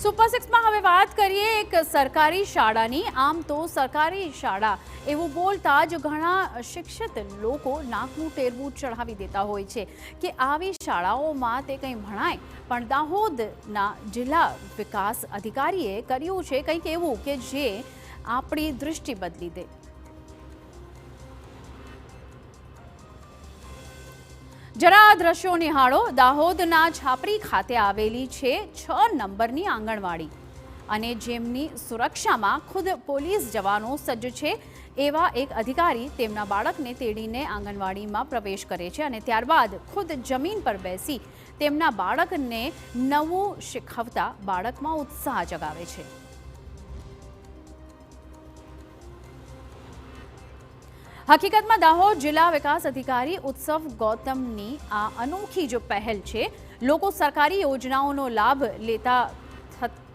Super સિક્સમાં હવે વાત કરીએ એક સરકારી શાળાની। આમ તો સરકારી શાળા એવું બોલતા જ ઘણા શિક્ષિત લોકો નાકનું ટેરવું ચઢાવી દેતા હોય છે કે આવી શાળાઓમાં તે કંઈ ભણાય, પણ દાહોદના જિલ્લા વિકાસ અધિકારીએ કર્યું છે કંઈક એવું કે જે આપણી દૃષ્ટિ બદલી દે। જરા આ દ્રશ્યો નિહાળો। દાહોદના છાપરી ખાતે આવેલી છે 6 નંબરની આંગણવાડી અને જેમની સુરક્ષામાં ખુદ પોલીસ જવાનો સજ્જ છે। એવા એક અધિકારી તેમના બાળકને તેડીને આંગણવાડીમાં પ્રવેશ કરે છે અને ત્યારબાદ ખુદ જમીન પર બેસી તેમના બાળકને નવું શીખવતા બાળકમાં ઉત્સાહ જગાવે છે। હકીકતમાં દાહોદ જિલ્લા વિકાસ અધિકારી ઉત્સવ ગૌતમની આ અનોખી જો પહેલ છે, લોકો સરકારી યોજનાઓનો લાભ લેતા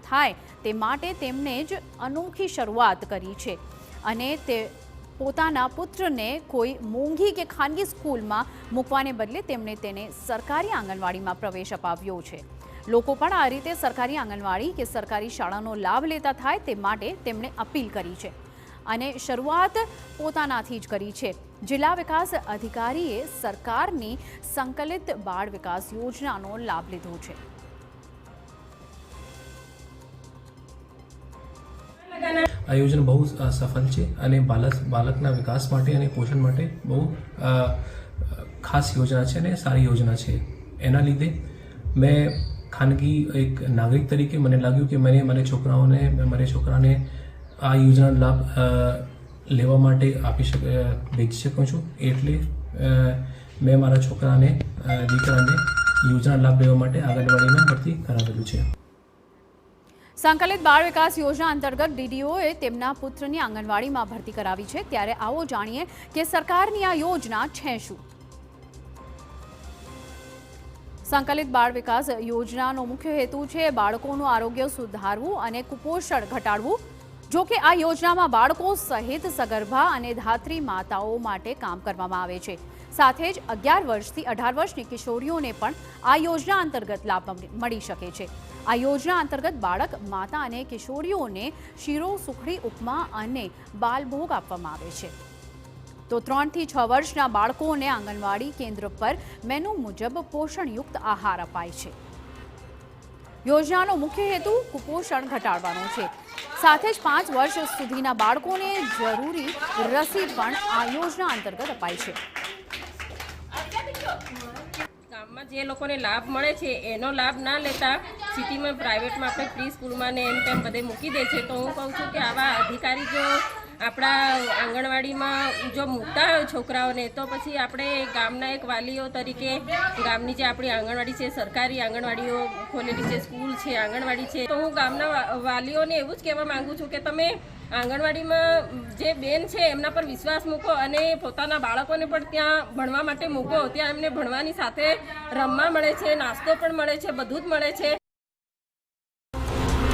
થાય તે માટે તેમણે જ અનોખી શરૂઆત કરી છે અને તે પોતાના પુત્રને કોઈ મોંઘી કે ખાનગી સ્કૂલમાં મૂકવાને બદલે તેમણે તેને સરકારી આંગણવાડીમાં પ્રવેશ અપાવ્યો છે। લોકો પણ આ રીતે સરકારી આંગણવાડી કે સરકારી શાળાનો લાભ લેતા થાય તે માટે તેમણે અપીલ કરી છે અને શરૂઆત પોતાનાથી જ કરી છે। જિલ્લા વિકાસ અધિકારીએ સરકારની સંકલિત બાળ વિકાસ યોજનાનો લાભ લીધો છે। આ યોજના બહુ સફળ છે અને બાળકના વિકાસ માટે અને પોષણ માટે બહુ ખાસ યોજના છે અને સારી યોજના છે। એના લીધે મેં ખાનગી એક નાગરિક તરીકે મને લાગ્યું કે મારા છોકરાને આ યોજનાનો લાભ લેવા માટે ભેજી શકું છું, એટલે મેં મારા દીકરાને યોજના લાભ લેવા માટે આંગણવાડીમાં ભરતી કરાવેલું છે। સંકલિત બાળ વિકાસ યોજના અંતર્ગત ડીડીઓએ તેમના પુત્રની આંગણવાડીમાં ભરતી કરાવી છે। ત્યારે આવો જાણીએ કે સરકારની આ યોજના છે શું। સંકલિત બાળ વિકાસ યોજનાનો મુખ્ય હેતુ છે બાળકોનું આરોગ્ય સુધારવું અને કુપોષણ ઘટાડવું। જો કે આ યોજનામાં બાળકો સહિત સગર્ભા અને ધાત્રી માતાઓ માટે કામ કરવામાં આવે છે। સાથે જ 11 વર્ષથી 18 વર્ષની કિશોરીઓને પણ આ યોજના અંતર્ગત લાભ મળી શકે છે। આ યોજના અંતર્ગત બાળક, માતા અને કિશોરીઓને શીરો, સુખડી, ઉપમા અને બાલભોગ આપવામાં આવે છે। તો 3 થી 6 વર્ષના બાળકોને આંગણવાડી કેન્દ્ર પર મેનુ મુજબ પોષણયુક્ત આહાર અપાય છે। યોજનાનો મુખ્ય હેતુ કુપોષણ ઘટાડવાનો છે। સાથે જ 5 વર્ષ સુધીના બાળકોને જરૂરી રસી પણ આ યોજના અંતર્ગત અપાય છે। ગામમાં જે લોકોને લાભ મળે છે એનો લાભ ના લેતા સિટીમાં પ્રાઇવેટમાં આપણે પ્રી સ્કૂલમાં ને એમ તેમ બધે મૂકી દે છે। તો હું કહું છું કે આવા અધિકારી જો આપણા આંગણવાડીમાં જો મૂકતા હોય છોકરાઓને, તો પછી આપણે ગામના એક વાલીઓ તરીકે ગામની જે આપણી આંગણવાડી છે, સરકારી આંગણવાડીઓ ખોલેલી છે, સ્કૂલ છે, આંગણવાડી છે, તો હું ગામના વાલીઓને એવું જ કહેવા માગું છું કે તમે આંગણવાડીમાં જે બેન છે એમના પર વિશ્વાસ મૂકો અને પોતાના બાળકોને પણ ત્યાં ભણવા માટે મૂકો। ત્યાં એમને ભણવાની સાથે રમવા મળે છે, નાસ્તો પણ મળે છે, બધું જ મળે છે।